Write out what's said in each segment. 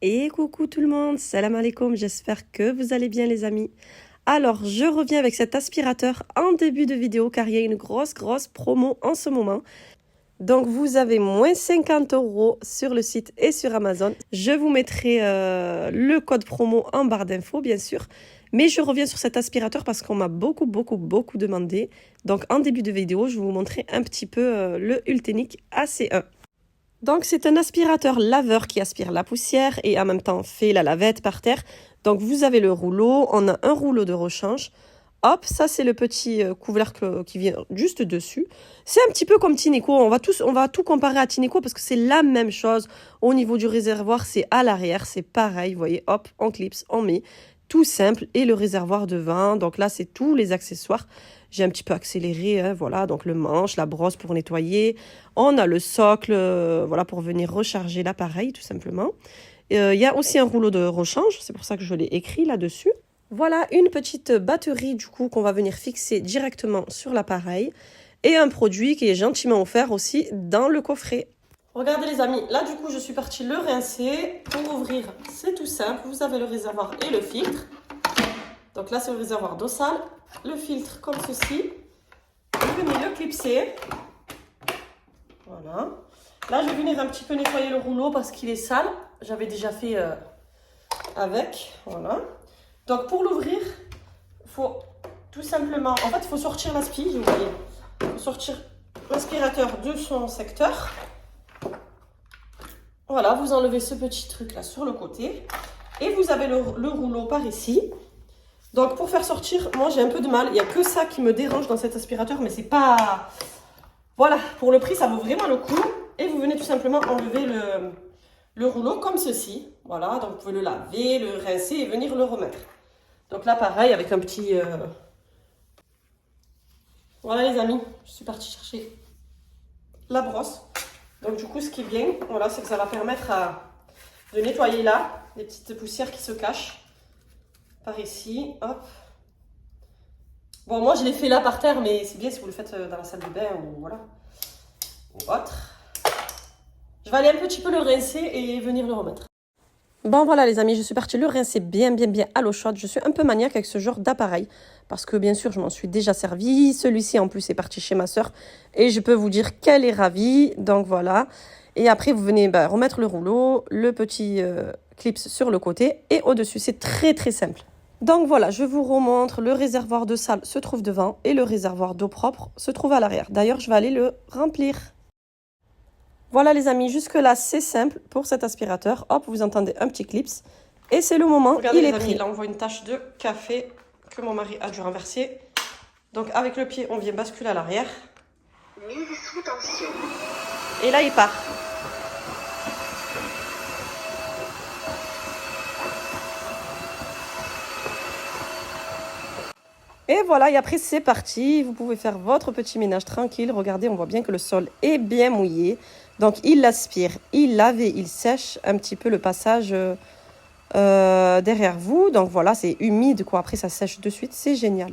Et coucou tout le monde, salam alaikum, j'espère que vous allez bien les amis. Alors, je reviens avec cet aspirateur en début de vidéo car il y a une grosse promo en ce moment. Donc, vous avez moins 50 € sur le site et sur Amazon. Je vous mettrai le code promo en barre d'infos, bien sûr. Mais je reviens sur cet aspirateur parce qu'on m'a beaucoup demandé. Donc, en début de vidéo, je vais vous montrer un petit peu le Ultenic AC1. Donc, c'est un aspirateur laveur qui aspire la poussière et en même temps fait la lavette par terre. Donc, vous avez le rouleau, on a un rouleau de rechange. Hop, ça c'est le petit couvercle qui vient juste dessus. C'est un petit peu comme Tineco, on va tout comparer à Tineco parce que c'est la même chose. Au niveau du réservoir, c'est à l'arrière, c'est pareil. Vous voyez, hop, on clipse, on met. Tout simple. Et le réservoir devant, donc là c'est tous les accessoires. J'ai un petit peu accéléré, hein, voilà, donc le manche, la brosse pour nettoyer. On a le socle, voilà, pour venir recharger l'appareil, tout simplement. Il y a aussi un rouleau de rechange, c'est pour ça que je l'ai écrit là-dessus. Voilà, une petite batterie, du coup, qu'on va venir fixer directement sur l'appareil. Et un produit qui est gentiment offert aussi dans le coffret. Regardez les amis, là, du coup, je suis partie le rincer. Pour ouvrir, c'est tout simple. Vous avez le réservoir et le filtre. Donc là, c'est le réservoir d'eau sale. Le filtre comme ceci. Vous venez le clipser. Voilà. Là, je vais venir un petit peu nettoyer le rouleau parce qu'il est sale. J'avais déjà fait avec. Voilà. Donc, pour l'ouvrir, il faut tout simplement... En fait, il faut sortir l'aspi, vous voyez. Il faut sortir l'aspirateur de son secteur. Voilà, vous enlevez ce petit truc-là sur le côté. Et vous avez le rouleau par ici. Donc, pour faire sortir, moi, j'ai un peu de mal. Il n'y a que ça qui me dérange dans cet aspirateur, mais c'est pas... Voilà, pour le prix, ça vaut vraiment le coup. Et vous venez tout simplement enlever le rouleau comme ceci. Voilà, donc vous pouvez le laver, le rincer et venir le remettre. Donc là, pareil, avec un petit... Voilà les amis, je suis partie chercher la brosse. Donc du coup, ce qui est bien, voilà, c'est que ça va permettre de nettoyer là, les petites poussières qui se cachent. Par ici, hop. Bon, moi, je l'ai fait là par terre, mais c'est bien si vous le faites dans la salle de bain ou voilà, ou autre. Je vais aller un petit peu le rincer et venir le remettre. Bon voilà les amis, je suis partie le rincer bien à l'eau chaude. Je suis un peu maniaque avec ce genre d'appareil parce que bien sûr je m'en suis déjà servi. Celui-ci en plus est parti chez ma soeur et je peux vous dire qu'elle est ravie. Donc voilà. Et après vous venez remettre le rouleau, le petit clips sur le côté et au-dessus. C'est très simple. Donc voilà, je vous remontre. Le réservoir de sale se trouve devant et le réservoir d'eau propre se trouve à l'arrière. D'ailleurs je vais aller le remplir. Voilà les amis, jusque là c'est simple pour cet aspirateur. Hop, vous entendez un petit clips et c'est le moment. Regardez, il est pris. Là on voit une tache de café que mon mari a dû renverser. Donc avec le pied on vient basculer à l'arrière. Mise sous tension. Et là il part. Et voilà, et après c'est parti, vous pouvez faire votre petit ménage tranquille. Regardez, on voit bien que le sol est bien mouillé. Donc il l'aspire, il lave et il sèche un petit peu le passage derrière vous. Donc voilà, c'est humide quoi, après ça sèche de suite, c'est génial.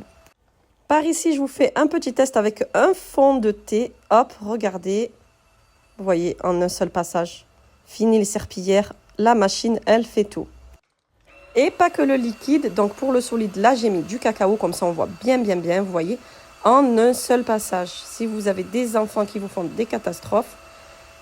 Par ici, je vous fais un petit test avec un fond de thé. Hop, regardez, vous voyez, en un seul passage. Fini les serpillières, la machine, elle fait tout. Et pas que le liquide, donc pour le solide, là j'ai mis du cacao, comme ça on voit bien, vous voyez, en un seul passage. Si vous avez des enfants qui vous font des catastrophes,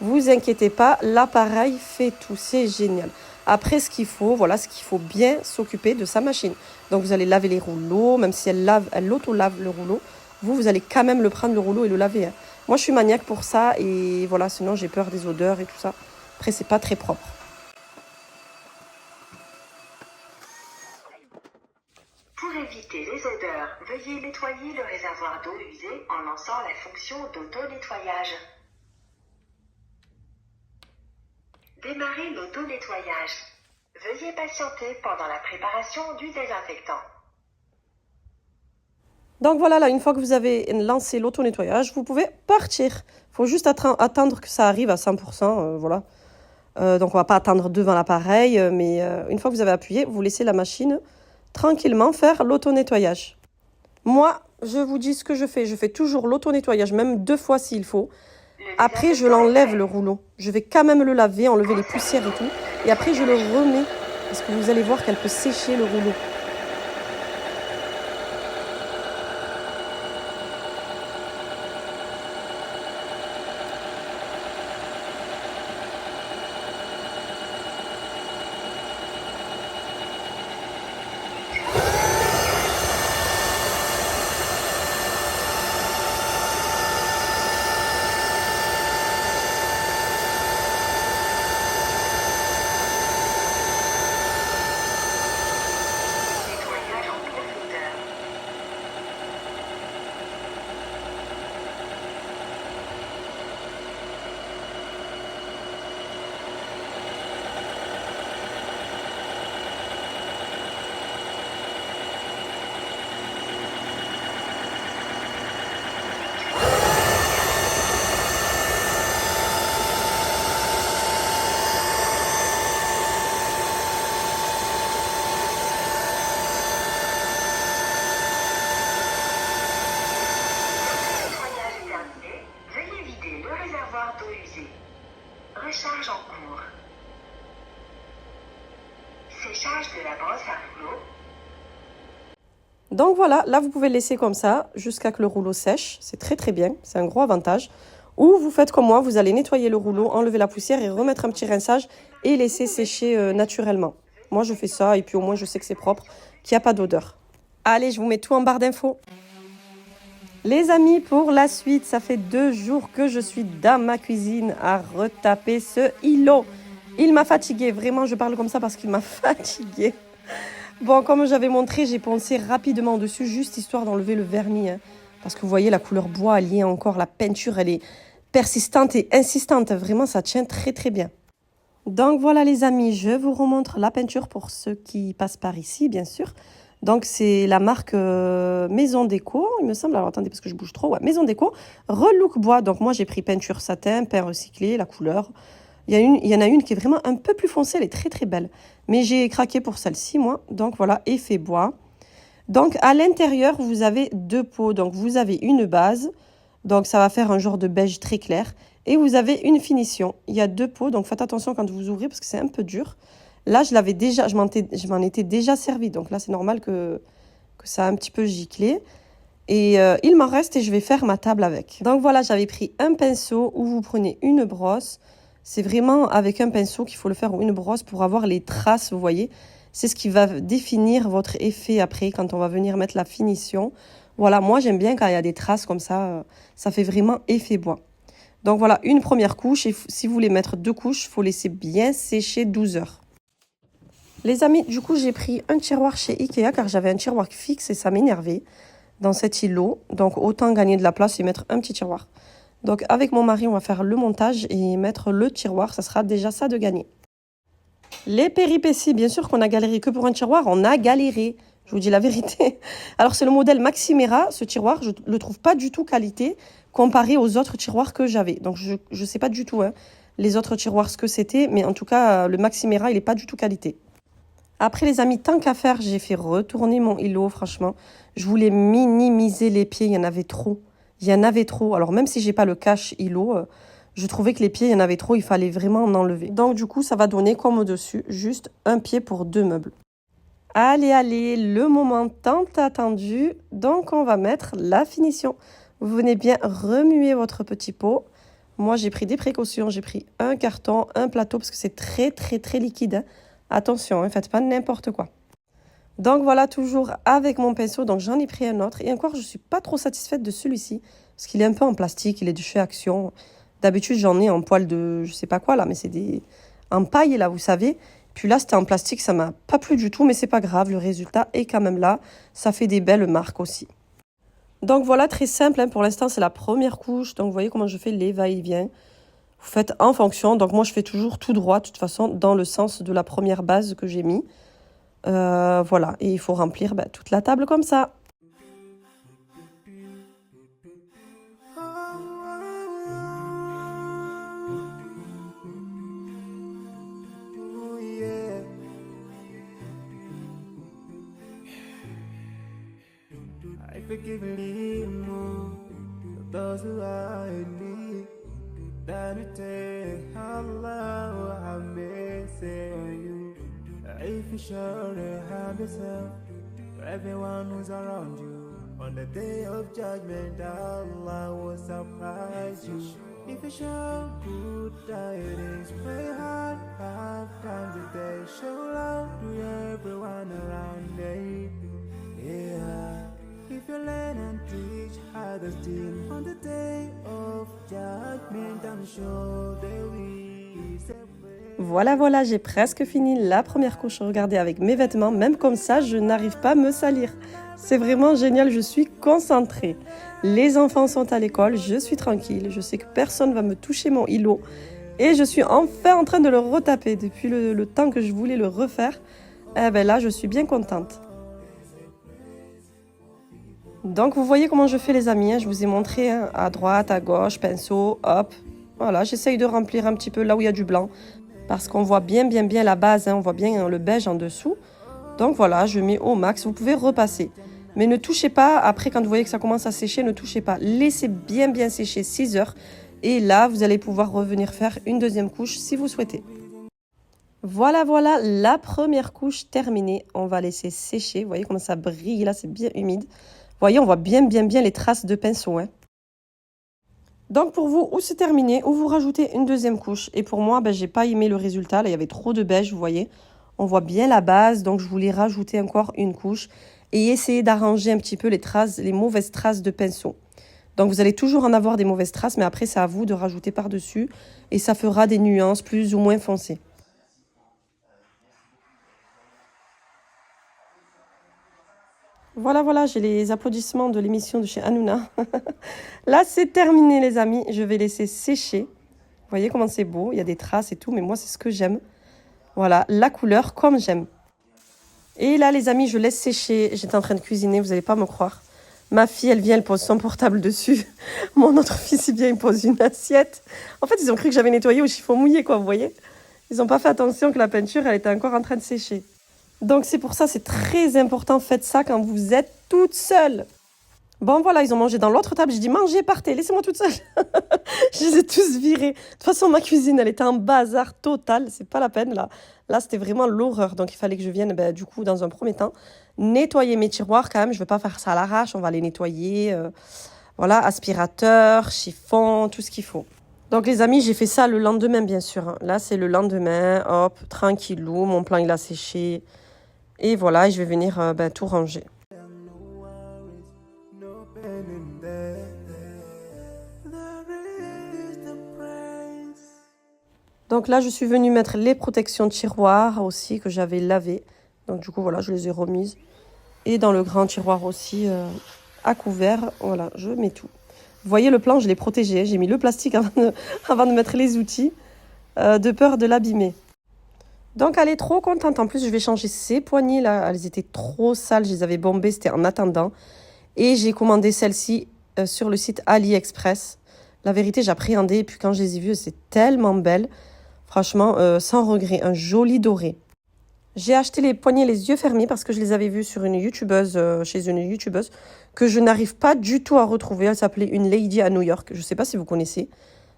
vous inquiétez pas, l'appareil fait tout, c'est génial. Après ce qu'il faut, voilà, ce qu'il faut bien s'occuper de sa machine. Donc vous allez laver les rouleaux, même si elle auto-lave le rouleau, vous allez quand même le prendre le rouleau et le laver. Hein. Moi je suis maniaque pour ça et voilà, sinon j'ai peur des odeurs et tout ça. Après c'est pas très propre. Pour éviter les odeurs, veuillez nettoyer le réservoir d'eau usée en lançant la fonction d'auto-nettoyage. Démarrez l'auto-nettoyage. Veuillez patienter pendant la préparation du désinfectant. Donc voilà, là, une fois que vous avez lancé l'auto-nettoyage, vous pouvez partir. Il faut juste attendre que ça arrive à 100%, voilà. Donc on ne va pas attendre devant l'appareil, mais une fois que vous avez appuyé, vous laissez la machine tranquillement faire l'auto-nettoyage. Moi, je vous dis ce que je fais. Je fais toujours l'auto-nettoyage, même 2 fois s'il faut. Après, je l'enlève le rouleau. Je vais quand même le laver, enlever les poussières et tout. Et après, je le remets. Parce que vous allez voir qu'elle peut sécher le rouleau. Nettoyage en profondeur. Nettoyage est terminé. Veuillez vider le réservoir d'eau usée. Recharge en cours. Séchage de la brosse à rouleau. Donc voilà, là vous pouvez le laisser comme ça jusqu'à que le rouleau sèche. C'est très très bien, c'est un gros avantage. Ou vous faites comme moi, vous allez nettoyer le rouleau, enlever la poussière et remettre un petit rinçage et laisser sécher naturellement. Moi je fais ça et puis au moins je sais que c'est propre, qu'il n'y a pas d'odeur. Allez, je vous mets tout en barre d'infos. Les amis, pour la suite, ça fait 2 jours que je suis dans ma cuisine à retaper ce îlot. Il m'a fatiguée, vraiment je parle comme ça parce qu'il m'a fatiguée. Bon, comme j'avais montré, j'ai poncé rapidement dessus, juste histoire d'enlever le vernis. Parce que vous voyez, la couleur bois, elle y est encore, la peinture, elle est persistante et insistante. Vraiment, ça tient très très bien. Donc voilà les amis, je vous remontre la peinture pour ceux qui passent par ici, bien sûr. Donc c'est la marque Maison Déco, il me semble. Alors attendez, parce que je bouge trop. Ouais, Maison Déco, Relook Bois. Donc moi, j'ai pris peinture satin, pain recyclé, la couleur. Il y en a une qui est vraiment un peu plus foncée, elle est très très belle. Mais j'ai craqué pour celle-ci, moi. Donc voilà, effet bois. Donc à l'intérieur, vous avez 2 pots. Donc vous avez une base. Donc ça va faire un genre de beige très clair. Et vous avez une finition. Il y a 2 pots, donc faites attention quand vous ouvrez parce que c'est un peu dur. Là, je m'en étais déjà servi. Donc là, c'est normal que ça a un petit peu giclé. Et il m'en reste et je vais faire ma table avec. Donc voilà, j'avais pris un pinceau où vous prenez une brosse. C'est vraiment avec un pinceau qu'il faut le faire ou une brosse pour avoir les traces, vous voyez. C'est ce qui va définir votre effet après quand on va venir mettre la finition. Voilà, moi j'aime bien quand il y a des traces comme ça fait vraiment effet bois. Donc voilà, une première couche et si vous voulez mettre 2 couches, il faut laisser bien sécher 12 heures. Les amis, du coup j'ai pris un tiroir chez Ikea car j'avais un tiroir fixe et ça m'énervait dans cet îlot. Donc autant gagner de la place et mettre un petit tiroir. Donc avec mon mari, on va faire le montage et mettre le tiroir. Ça sera déjà ça de gagner. Les péripéties, bien sûr qu'on a galéré que pour un tiroir. On a galéré, je vous dis la vérité. Alors c'est le modèle Maximera, ce tiroir. Je ne le trouve pas du tout qualité comparé aux autres tiroirs que j'avais. Donc je ne sais pas du tout les autres tiroirs ce que c'était. Mais en tout cas, le Maximera, il n'est pas du tout qualité. Après les amis, tant qu'à faire, j'ai fait retourner mon îlot, franchement. Je voulais minimiser les pieds, il y en avait trop. Il y en avait trop. Alors même si j'ai pas le cache îlot, je trouvais que les pieds, il y en avait trop, il fallait vraiment en enlever. Donc du coup, ça va donner comme au-dessus, juste un pied pour 2 meubles. Allez, allez, le moment tant attendu. Donc on va mettre la finition. Vous venez bien remuer votre petit pot. Moi, j'ai pris des précautions. J'ai pris un carton, un plateau, parce que c'est très, très, très liquide. Attention, ne faites pas n'importe quoi. Donc voilà, toujours avec mon pinceau. Donc j'en ai pris un autre. Et encore, je ne suis pas trop satisfaite de celui-ci. Parce qu'il est un peu en plastique, il est de chez Action. D'habitude, j'en ai en poil de je sais pas quoi là, mais c'est des en paille là, vous savez. Puis là, c'était en plastique, ça m'a pas plu du tout, mais c'est pas grave, le résultat est quand même là. Ça fait des belles marques aussi. Donc voilà, très simple, pour l'instant, c'est la première couche. Donc vous voyez comment je fais les va-et-vient. Vous faites en fonction. Donc moi, je fais toujours tout droit, de toute façon, dans le sens de la première base que j'ai mis. Voilà, et il faut remplir toute la table comme ça. I forgive me more those who I need. Everyone who's around you on the day of judgment, Allah will surprise you. If you show good tidings, pray hard 5 times a day. Show love to everyone around you. Yeah. If you learn and teach others still on the day of judgment, I'm sure they will say. Voilà, voilà, j'ai presque fini la première couche. Regardez, avec mes vêtements, même comme ça, je n'arrive pas à me salir. C'est vraiment génial, je suis concentrée. Les enfants sont à l'école, je suis tranquille. Je sais que personne ne va me toucher mon îlot. Et je suis enfin en train de le retaper. Depuis le temps que je voulais le refaire, eh ben là, je suis bien contente. Donc, vous voyez comment je fais, les amis. Je vous ai montré à droite, à gauche, pinceau, hop. Voilà, j'essaye de remplir un petit peu là où il y a du blanc. Parce qu'on voit bien la base, on voit bien le beige en dessous. Donc voilà, je mets au max. Vous pouvez repasser. Mais ne touchez pas, après quand vous voyez que ça commence à sécher, ne touchez pas. Laissez bien sécher 6 heures. Et là, vous allez pouvoir revenir faire une deuxième couche si vous souhaitez. Voilà, la première couche terminée. On va laisser sécher. Vous voyez comment ça brille, là, c'est bien humide. Vous voyez, on voit bien les traces de pinceau, hein. Donc pour vous, ou c'est terminé, ou vous rajoutez une deuxième couche. Et pour moi, j'ai pas aimé le résultat. Là, il y avait trop de beige, vous voyez. On voit bien la base, donc je voulais rajouter encore une couche. Et essayer d'arranger un petit peu les traces, les mauvaises traces de pinceau. Donc vous allez toujours en avoir des mauvaises traces, mais après c'est à vous de rajouter par-dessus. Et ça fera des nuances plus ou moins foncées. Voilà, j'ai les applaudissements de l'émission de chez Hanouna. Là, c'est terminé, les amis. Je vais laisser sécher. Vous voyez comment c'est beau. Il y a des traces et tout, mais moi, c'est ce que j'aime. Voilà, la couleur comme j'aime. Et là, les amis, je laisse sécher. J'étais en train de cuisiner, vous n'allez pas me croire. Ma fille, elle vient, elle pose son portable dessus. Mon autre fils, il vient, il pose une assiette. En fait, ils ont cru que j'avais nettoyé au chiffon mouillé, quoi, vous voyez. Ils n'ont pas fait attention que la peinture, elle était encore en train de sécher. Donc c'est pour ça, c'est très important, faites ça quand vous êtes toute seule. Bon voilà, ils ont mangé dans l'autre table, j'ai dit mangez, partez, laissez-moi toute seule. Je les ai tous virés. De toute façon, ma cuisine, elle était en bazar total, c'est pas la peine là. Là, c'était vraiment l'horreur, donc il fallait que je vienne, du coup, dans un premier temps, nettoyer mes tiroirs quand même. Je ne veux pas faire ça à l'arrache, on va les nettoyer. Voilà, aspirateur, chiffon, tout ce qu'il faut. Donc les amis, j'ai fait ça le lendemain, bien sûr, hein. Là, c'est le lendemain, hop, tranquillou, mon plan il a séché. Et voilà, je vais venir tout ranger. Donc là, je suis venue mettre les protections de tiroir aussi que j'avais lavées. Donc du coup, voilà, je les ai remises. Et dans le grand tiroir aussi, à couvert, voilà, je mets tout. Vous voyez, le plan, je l'ai protégé. J'ai mis le plastique avant de mettre les outils, de peur de l'abîmer. Donc elle est trop contente. En plus, je vais changer ces poignées là. Elles étaient trop sales. Je les avais bombées. C'était en attendant. Et j'ai commandé celle-ci sur le site AliExpress. La vérité, j'appréhendais. Et puis quand je les ai vues, c'est tellement belle. Franchement, sans regret. Un joli doré. J'ai acheté les poignets les yeux fermés parce que je les avais vus sur une youtubeuse, chez une youtubeuse que je n'arrive pas du tout à retrouver. Elle s'appelait Une Lady à New York. Je ne sais pas si vous connaissez.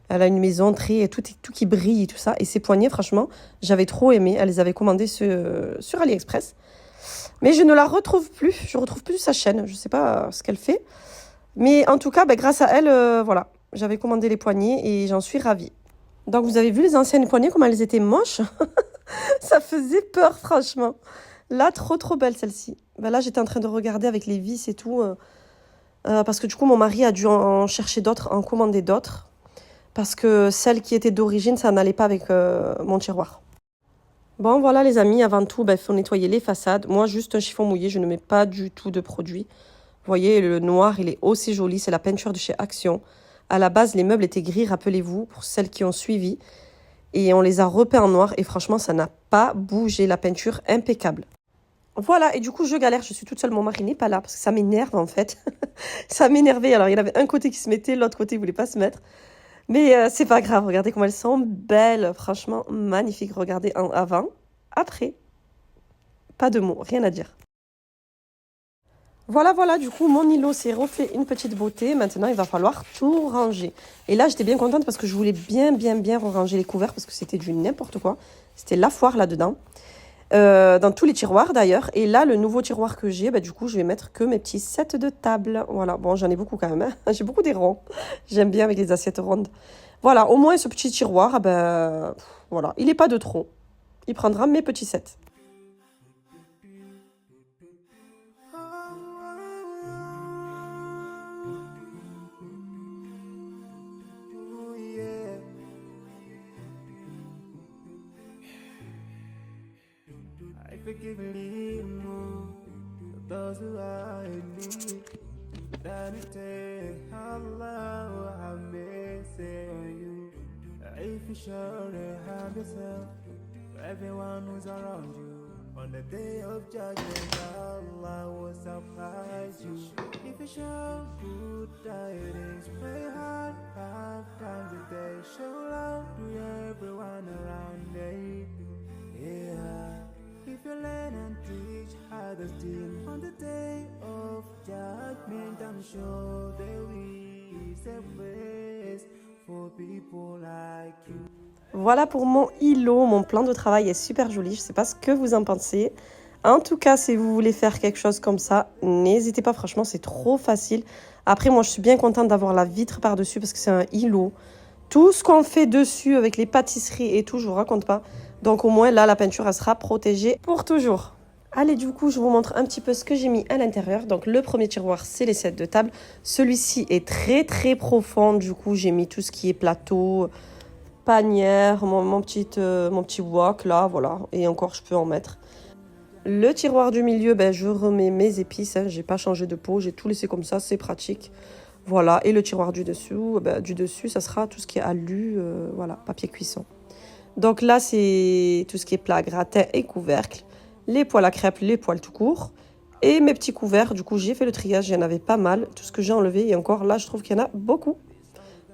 Elle a une maison tout qui brille et tout ça. Et ces poignets, franchement, j'avais trop aimé. Elle les avait commandés sur AliExpress. Mais je ne la retrouve plus. Je ne retrouve plus sa chaîne. Je ne sais pas ce qu'elle fait. Mais en tout cas, grâce à elle, voilà. J'avais commandé les poignets et j'en suis ravie. Donc, vous avez vu les anciennes poignées, comment elles étaient moches. Ça faisait peur, franchement. Là, trop belle, celle-ci. Là, j'étais en train de regarder avec les vis et tout. Parce que du coup, mon mari a dû en chercher d'autres, en commander d'autres. Parce que celle qui était d'origine, ça n'allait pas avec mon tiroir. Bon, voilà les amis, avant tout, il faut nettoyer les façades. Moi, juste un chiffon mouillé, je ne mets pas du tout de produit. Vous voyez, le noir, il est aussi joli. C'est la peinture de chez Action. À la base, les meubles étaient gris, rappelez-vous, pour celles qui ont suivi. Et on les a repeints en noir. Et franchement, ça n'a pas bougé. La peinture, impeccable. Voilà, et du coup, je galère. Je suis toute seule. Mon mari n'est pas là parce que ça m'énerve, en fait. Ça m'énervait. Alors, il y en avait un côté qui se mettait, l'autre côté, il ne voulait pas se mettre. Mais c'est pas grave, regardez comment elles sont belles, franchement magnifiques. Regardez en avant, après, pas de mots, rien à dire. Voilà, du coup, mon îlot s'est refait une petite beauté. Maintenant, il va falloir tout ranger. Et là, j'étais bien contente parce que je voulais bien ranger les couverts parce que c'était du n'importe quoi. C'était la foire là-dedans. Dans tous les tiroirs d'ailleurs. Et là, le nouveau tiroir que j'ai, du coup, je vais mettre que mes petits sets de table. Voilà, bon, j'en ai beaucoup quand même. Hein. J'ai beaucoup des ronds. J'aime bien avec les assiettes rondes. Voilà, au moins ce petit tiroir, voilà, il n'est pas de trop. Il prendra mes petits sets. Ooh, yeah. I forgive you, those who are in need. That it take Allah, I may say on you. If you sure have yourself, everyone who's around you. On the day of judgment, Allah will surprise you. If you show good tidings, pray hard, 5 times a day. Show love to everyone around you. Yeah. If you learn and teach others, deal on the day of judgment, I'm sure there is a place for people like you. Voilà pour mon îlot, mon plan de travail est super joli, je ne sais pas ce que vous en pensez. En tout cas, si vous voulez faire quelque chose comme ça, n'hésitez pas, franchement, c'est trop facile. Après, moi, je suis bien contente d'avoir la vitre par-dessus parce que c'est un îlot. Tout ce qu'on fait dessus avec les pâtisseries et tout, je vous raconte pas. Donc au moins, là, la peinture, elle sera protégée pour toujours. Allez, du coup, je vous montre un petit peu ce que j'ai mis à l'intérieur. Donc le premier tiroir, c'est les sets de table. Celui-ci est très profond. Du coup, j'ai mis tout ce qui est plateau, panière, mon petit wok là, voilà. Et encore, je peux en mettre. Le tiroir du milieu, je remets mes épices. Hein. J'ai pas changé de pot, j'ai tout laissé comme ça, c'est pratique. Voilà. Et le tiroir du dessus, ça sera tout ce qui est alu, voilà, papier cuisson. Donc là, c'est tout ce qui est plat, gratin et couvercle. Les poêles à crêpes, les poêles tout court. Et mes petits couverts, du coup, j'ai fait le triage, il y en avait pas mal. Tout ce que j'ai enlevé, et encore là, je trouve qu'il y en a beaucoup.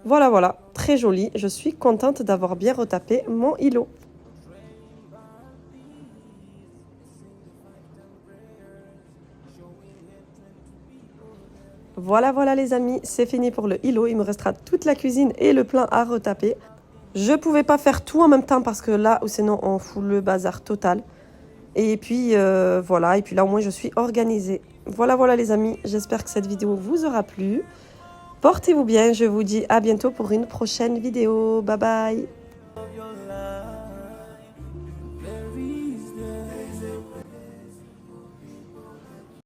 Voilà, très joli. Je suis contente d'avoir bien retapé mon îlot. Voilà les amis, c'est fini pour le îlot. Il me restera toute la cuisine et le plein à retaper. Je pouvais pas faire tout en même temps parce que là, ou sinon on fout le bazar total. Et puis voilà, et puis là au moins je suis organisée. Voilà les amis, j'espère que cette vidéo vous aura plu. Portez-vous bien, je vous dis à bientôt pour une prochaine vidéo. Bye bye.